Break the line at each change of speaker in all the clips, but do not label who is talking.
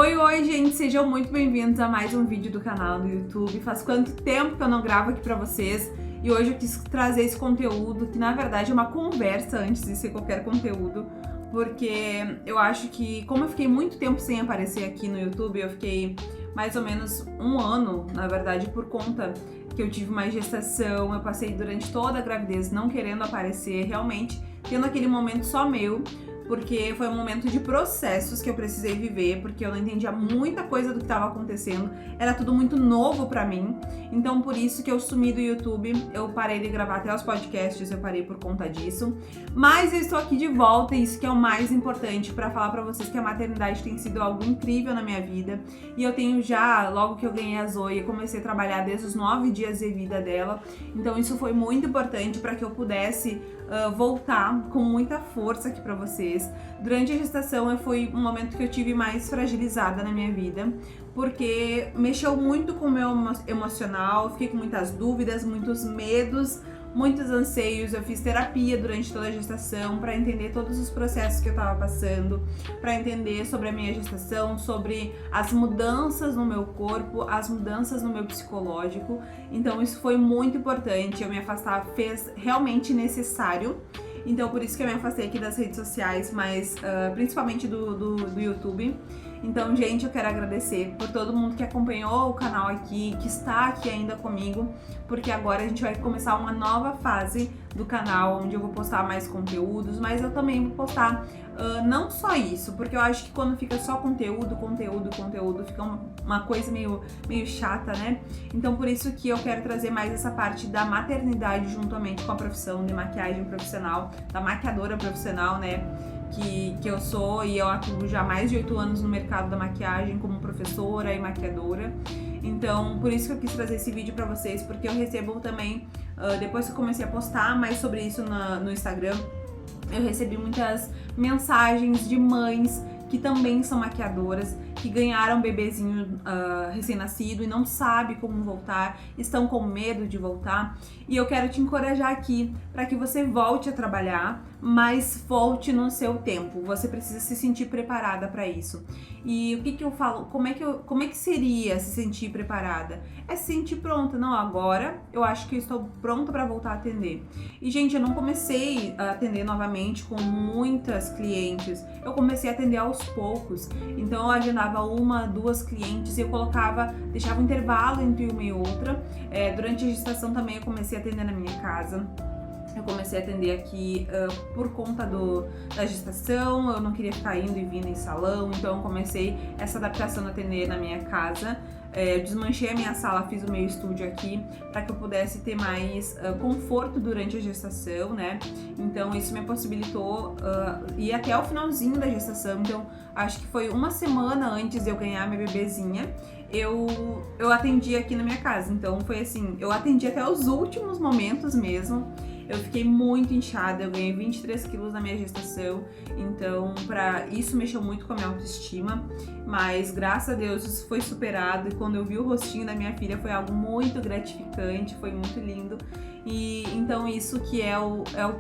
Oi, gente! Sejam muito bem-vindos a mais um vídeo do canal do YouTube. Faz quanto tempo que eu não gravo aqui pra vocês e hoje eu quis trazer esse conteúdo que, na verdade, é uma conversa antes de ser qualquer conteúdo, porque eu acho que, como eu fiquei muito tempo sem aparecer aqui no YouTube, eu fiquei mais ou menos um ano, na verdade, por conta que eu tive uma gestação, eu passei durante toda a gravidez não querendo aparecer, realmente tendo aquele momento só meu, porque foi um momento de processos que eu precisei viver, porque eu não entendia muita coisa do que estava acontecendo, era tudo muito novo pra mim, então por isso que eu sumi do YouTube, eu parei de gravar até os podcasts, eu parei por conta disso, mas eu estou aqui de volta e isso que é o mais importante pra falar pra vocês que a maternidade tem sido algo incrível na minha vida, e eu tenho já, logo que eu ganhei a Zoe, eu comecei a trabalhar desde os 9 dias de vida dela, então isso foi muito importante pra que eu pudesse voltar com muita força aqui pra vocês. Durante a gestação foi um momento que eu tive mais fragilizada na minha vida, porque mexeu muito com o meu emocional, eu fiquei com muitas dúvidas, muitos medos, muitos anseios. Eu fiz terapia durante toda a gestação para entender todos os processos que eu tava passando, para entender sobre a minha gestação, sobre as mudanças no meu corpo, as mudanças no meu psicológico. Então isso foi muito importante, eu me afastar fez realmente necessário. Então por isso que eu me afastei aqui das redes sociais, mas principalmente do YouTube. Então, gente, eu quero agradecer por todo mundo que acompanhou o canal aqui, que está aqui ainda comigo, porque agora a gente vai começar uma nova fase do canal, onde eu vou postar mais conteúdos, mas eu também vou postar não só isso, porque eu acho que quando fica só conteúdo, fica uma coisa meio chata, né? Então, por isso que eu quero trazer mais essa parte da maternidade juntamente com a profissão de maquiagem profissional, da maquiadora profissional, né? Que eu sou, e eu atuo já há mais de 8 anos no mercado da maquiagem como professora e maquiadora. Então, por isso que eu quis trazer esse vídeo pra vocês, porque eu recebo também, depois que eu comecei a postar mais sobre isso no Instagram, eu recebi muitas mensagens de mães que também são maquiadoras, que ganharam um bebezinho recém-nascido e não sabe como voltar, estão com medo de voltar. E eu quero te encorajar aqui para que você volte a trabalhar, mas volte no seu tempo. Você precisa se sentir preparada para isso. E o que eu falo? Como é que seria se sentir preparada? É se sentir pronta. Não, agora eu acho que eu estou pronta para voltar a atender. E, gente, eu não comecei a atender novamente com muitas clientes. Eu comecei a atender aos poucos. Então eu agendava 1, 2 clientes e eu deixava um intervalo entre uma e outra. Durante a gestação também eu comecei a atender na minha casa. Eu comecei a atender aqui por conta da gestação, eu não queria ficar indo e vindo em salão, então eu comecei essa adaptação a atender na minha casa. Eu desmanchei a minha sala, fiz o meu estúdio aqui para que eu pudesse ter mais conforto durante a gestação, né? Então isso me possibilitou ir até o finalzinho da gestação. Então acho que foi uma semana antes de eu ganhar minha bebezinha, eu atendi aqui na minha casa. Então foi assim, eu atendi até os últimos momentos mesmo. Eu fiquei muito inchada, eu ganhei 23 quilos na minha gestação, então isso mexeu muito com a minha autoestima, mas graças a Deus isso foi superado, e quando eu vi o rostinho da minha filha foi algo muito gratificante, foi muito lindo, e então isso que é o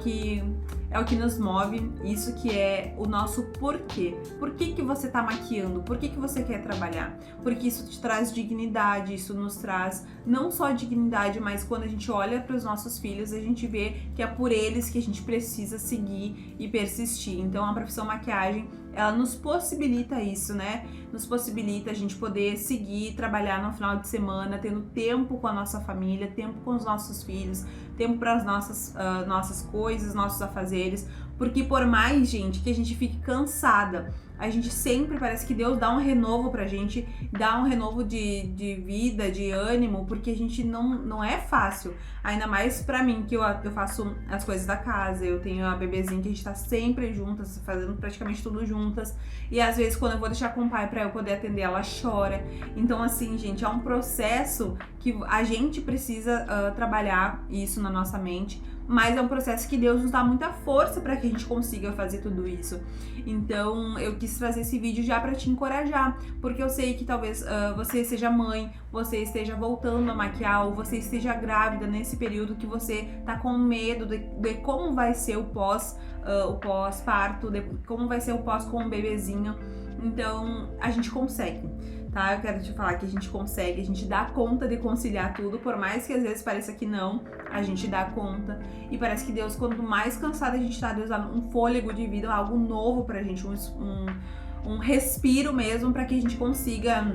que nos move, isso que é o nosso porquê. Por que você tá maquiando? Por que você quer trabalhar? Porque isso te traz dignidade, isso nos traz não só dignidade, mas quando a gente olha para os nossos filhos, a gente vê que é por eles que a gente precisa seguir e persistir. Então a profissão maquiagem, ela nos possibilita isso, né? Nos possibilita a gente poder seguir, trabalhar no final de semana, tendo tempo com a nossa família, tempo com os nossos filhos, tempo para as nossas coisas, nossos afazeres, porque por mais, gente, que a gente fique cansada, a gente sempre parece que Deus dá um renovo pra gente, dá um renovo de vida, de ânimo, porque a gente não é fácil, ainda mais pra mim, que eu faço as coisas da casa, eu tenho a bebezinha que a gente tá sempre juntas, fazendo praticamente tudo juntas, e às vezes quando eu vou deixar com o pai pra eu poder atender, ela chora. Então assim, gente, é um processo que a gente precisa trabalhar isso na nossa mente, mas é um processo que Deus nos dá muita força para que a gente consiga fazer tudo isso. Então eu quis trazer esse vídeo já para te encorajar, porque eu sei que talvez você seja mãe, você esteja voltando a maquiar, ou você esteja grávida nesse período que você tá com medo de como vai ser o pós-parto, de como vai ser o pós com o bebezinho. Então a gente consegue, tá? Eu quero te falar que a gente consegue, a gente dá conta de conciliar tudo, por mais que às vezes pareça que não, a gente dá conta. E parece que Deus, quanto mais cansada a gente tá, Deus dá um fôlego de vida, algo novo pra gente, um respiro mesmo, pra que a gente consiga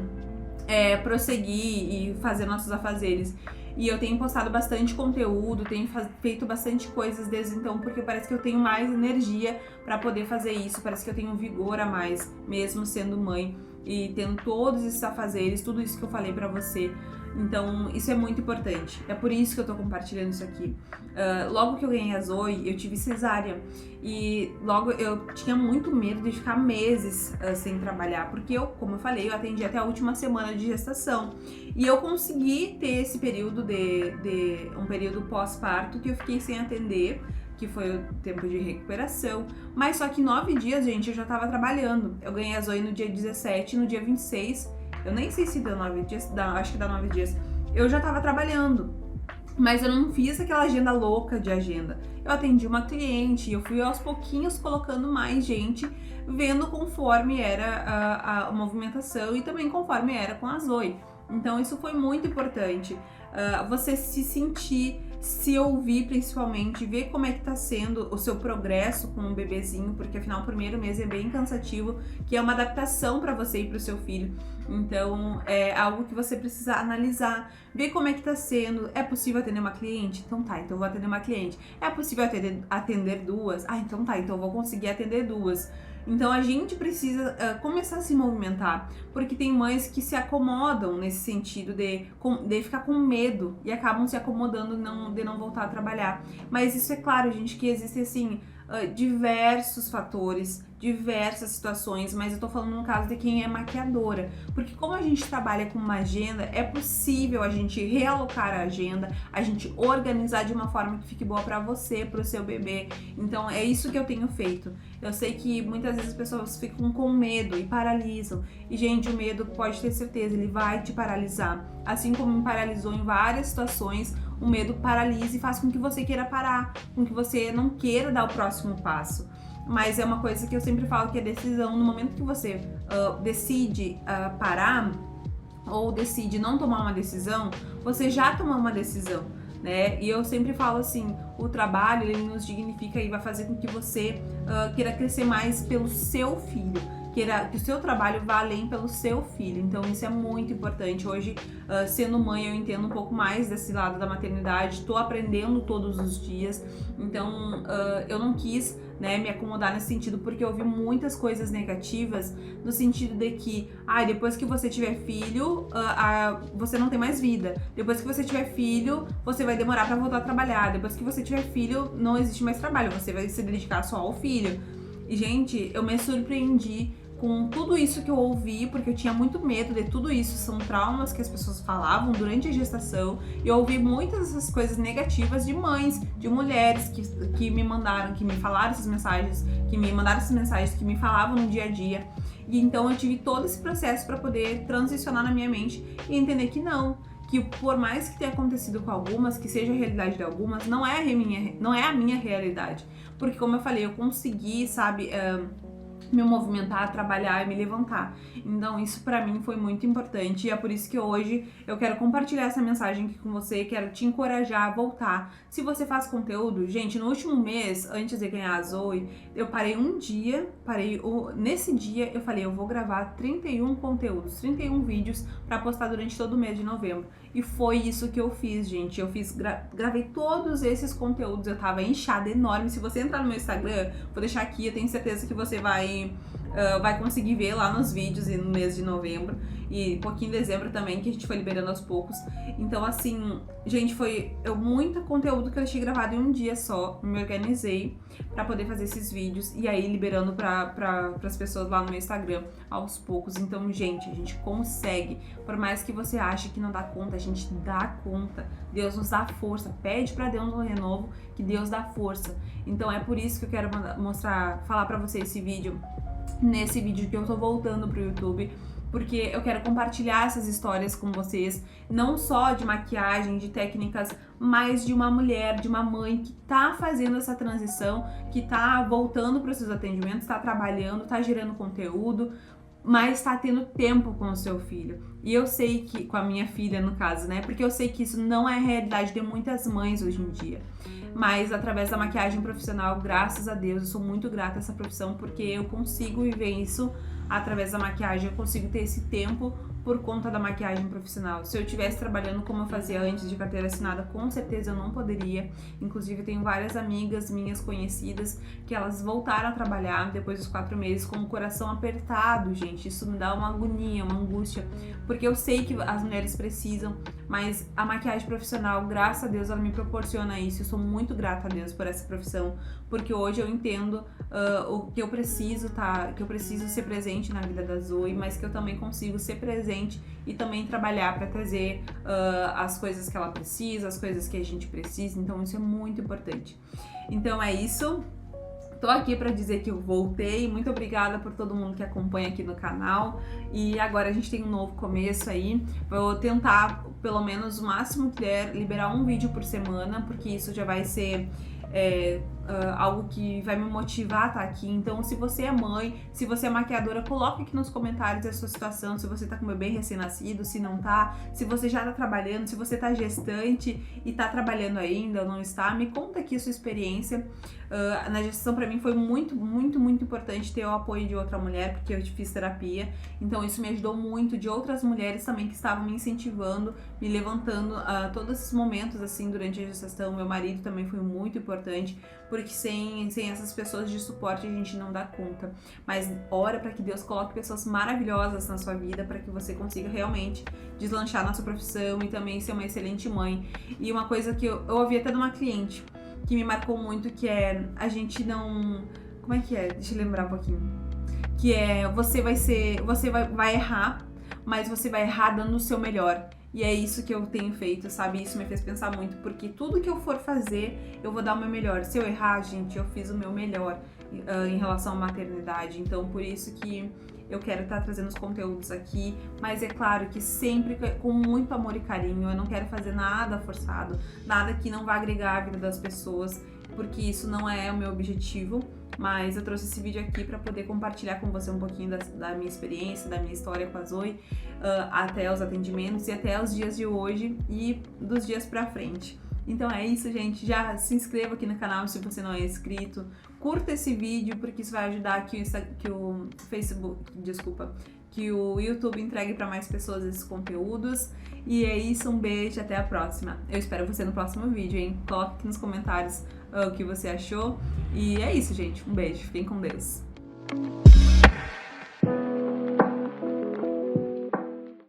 prosseguir e fazer nossos afazeres. E eu tenho postado bastante conteúdo, tenho feito bastante coisas desde então, porque parece que eu tenho mais energia pra poder fazer isso, parece que eu tenho vigor a mais, mesmo sendo mãe e tendo todos esses afazeres, tudo isso que eu falei pra você. Então, isso é muito importante. É por isso que eu tô compartilhando isso aqui. Logo que eu ganhei a Zoe, eu tive cesárea. E logo eu tinha muito medo de ficar meses sem trabalhar. Porque eu, como eu falei, eu atendi até a última semana de gestação. E eu consegui ter esse período um período pós-parto que eu fiquei sem atender, que foi o tempo de recuperação. Mas só que 9 dias, gente, eu já tava trabalhando. Eu ganhei a Zoe no dia 17, no dia 26... Eu nem sei se deu 9 dias, acho que dá 9 dias. Eu já tava trabalhando, mas eu não fiz aquela agenda louca de agenda. Eu atendi uma cliente, eu fui aos pouquinhos colocando mais gente, vendo conforme era a movimentação e também conforme era com a Zoe. Então isso foi muito importante. Você se sentir, se ouvir principalmente, ver como é que tá sendo o seu progresso com o bebezinho, porque afinal o primeiro mês é bem cansativo, que é uma adaptação para você e para o seu filho. Então é algo que você precisa analisar, ver como é que tá sendo. É possível atender uma cliente? Então tá, então eu vou atender uma cliente. É possível atender duas? Ah, então tá, então eu vou conseguir atender duas. Então a gente precisa começar a se movimentar, porque tem mães que se acomodam nesse sentido de ficar com medo e acabam se acomodando de não voltar a trabalhar. Mas isso é claro, gente, que existem assim diversos fatores, diversas situações, mas eu tô falando no caso de quem é maquiadora, porque como a gente trabalha com uma agenda, é possível a gente realocar a agenda, a gente organizar de uma forma que fique boa pra você, pro seu bebê. Então é isso que eu tenho feito. Eu sei que muitas vezes as pessoas ficam com medo e paralisam, e gente, o medo, pode ter certeza, ele vai te paralisar, assim como me paralisou em várias situações. O medo paralisa e faz com que você queira parar, com que você não queira dar o próximo passo. Mas é uma coisa que eu sempre falo que é decisão. No momento que você decide parar ou decide não tomar uma decisão, você já tomou uma decisão, né? E eu sempre falo assim, o trabalho, ele nos dignifica e vai fazer com que você queira crescer mais pelo seu filho, que o seu trabalho vá além pelo seu filho. Então isso é muito importante. Hoje, sendo mãe, eu entendo um pouco mais desse lado da maternidade, estou aprendendo todos os dias. Então eu não quis, né, me acomodar nesse sentido, porque eu ouvi muitas coisas negativas, no sentido de que depois que você tiver filho, você não tem mais vida. Depois que você tiver filho, você vai demorar para voltar a trabalhar. Depois que você tiver filho, não existe mais trabalho, você vai se dedicar só ao filho. E, gente, eu me surpreendi com tudo isso que eu ouvi, porque eu tinha muito medo de tudo isso. São traumas que as pessoas falavam durante a gestação, e eu ouvi muitas dessas coisas negativas de mães, de mulheres que me mandaram, que me falaram essas mensagens, que me mandaram essas mensagens, que me falavam no dia a dia. E então eu tive todo esse processo para poder transicionar na minha mente e entender que não, que por mais que tenha acontecido com algumas, que seja a realidade de algumas, não é a minha realidade. Porque, como eu falei, eu consegui, sabe, me movimentar, trabalhar e me levantar. Então isso pra mim foi muito importante, e é por isso que hoje eu quero compartilhar essa mensagem aqui com você, quero te encorajar a voltar. Se você faz conteúdo, gente, no último mês, antes de ganhar a Zoe, eu parei um dia, nesse dia eu falei, eu vou gravar 31 conteúdos, 31 vídeos pra postar durante todo o mês de novembro. E foi isso que eu fiz, gente. Eu gravei todos esses conteúdos, eu tava inchada, enorme. Se você entrar no meu Instagram, vou deixar aqui, eu tenho certeza que você vai vai conseguir ver lá nos vídeos e no mês de novembro e um pouquinho em dezembro também, que a gente foi liberando aos poucos. Então, assim, gente, foi muito conteúdo que eu deixei gravado em um dia só. Me organizei pra poder fazer esses vídeos e aí liberando pras pessoas lá no meu Instagram aos poucos. Então, gente, a gente consegue. Por mais que você ache que não dá conta, a gente dá conta. Deus nos dá força. Pede pra Deus um renovo, que Deus dá força. Então, é por isso que eu quero falar pra vocês esse vídeo. Nesse vídeo que eu tô voltando pro YouTube, porque eu quero compartilhar essas histórias com vocês, não só de maquiagem, de técnicas, mas de uma mulher, de uma mãe que tá fazendo essa transição, que tá voltando para os seus atendimentos, tá trabalhando, tá gerando conteúdo, mas tá tendo tempo com o seu filho. E eu sei que, com a minha filha no caso, né, porque eu sei que isso não é a realidade de muitas mães hoje em dia. Mas através da maquiagem profissional, graças a Deus, eu sou muito grata a essa profissão, porque eu consigo viver isso através da maquiagem, eu consigo ter esse tempo por conta da maquiagem profissional. Se eu estivesse trabalhando como eu fazia antes de carteira assinada, com certeza eu não poderia. Inclusive, eu tenho várias amigas minhas conhecidas que elas voltaram a trabalhar depois dos 4 meses com o coração apertado, gente. Isso me dá uma agonia, uma angústia, porque eu sei que as mulheres precisam, mas a maquiagem profissional, graças a Deus, ela me proporciona isso. Eu sou muito grata a Deus por essa profissão, porque hoje eu entendo o que eu preciso, que eu preciso ser presente na vida da Zoe, mas que eu também consigo ser presente e também trabalhar para trazer as coisas que ela precisa, as coisas que a gente precisa. Então isso é muito importante. Então é isso. Tô aqui para dizer que eu voltei. Muito obrigada por todo mundo que acompanha aqui no canal. E agora a gente tem um novo começo aí. Vou tentar, pelo menos o máximo que der, liberar um vídeo por semana, porque isso já vai ser algo que vai me motivar a estar aqui. Então, se você é mãe, se você é maquiadora, coloque aqui nos comentários a sua situação, se você tá com um bebê recém-nascido, se não tá, se você já tá trabalhando, se você tá gestante e tá trabalhando ainda ou não está, me conta aqui a sua experiência. Na gestação, pra mim, foi muito, muito, muito importante ter o apoio de outra mulher, porque eu fiz terapia, então isso me ajudou muito, de outras mulheres também que estavam me incentivando, me levantando todos esses momentos, assim, durante a gestação. Meu marido também foi muito importante, porque sem essas pessoas de suporte a gente não dá conta. Mas ora para que Deus coloque pessoas maravilhosas na sua vida, para que você consiga realmente deslanchar na sua profissão e também ser uma excelente mãe. E uma coisa que eu ouvi até de uma cliente, que me marcou muito, que é a gente não... Como é que é? Deixa eu lembrar um pouquinho. Que é, você vai errar, mas você vai errar dando o seu melhor. E é isso que eu tenho feito, sabe? Isso me fez pensar muito, porque tudo que eu for fazer, eu vou dar o meu melhor. Se eu errar, gente, eu fiz o meu melhor em relação à maternidade. Então, por isso que eu quero estar trazendo os conteúdos aqui, mas é claro que sempre com muito amor e carinho. Eu não quero fazer nada forçado, nada que não vá agregar a vida das pessoas, porque isso não é o meu objetivo. Mas eu trouxe esse vídeo aqui para poder compartilhar com você um pouquinho da minha experiência, da minha história com a Zoe, até os atendimentos e até os dias de hoje e dos dias pra frente. Então é isso, gente. Já se inscreva aqui no canal se você não é inscrito. Curta esse vídeo, porque isso vai ajudar que o YouTube entregue para mais pessoas esses conteúdos. E é isso, um beijo, até a próxima. Eu espero você no próximo vídeo, hein? Coloque aqui nos comentários o que você achou. E é isso, gente. Um beijo. Fiquem com Deus.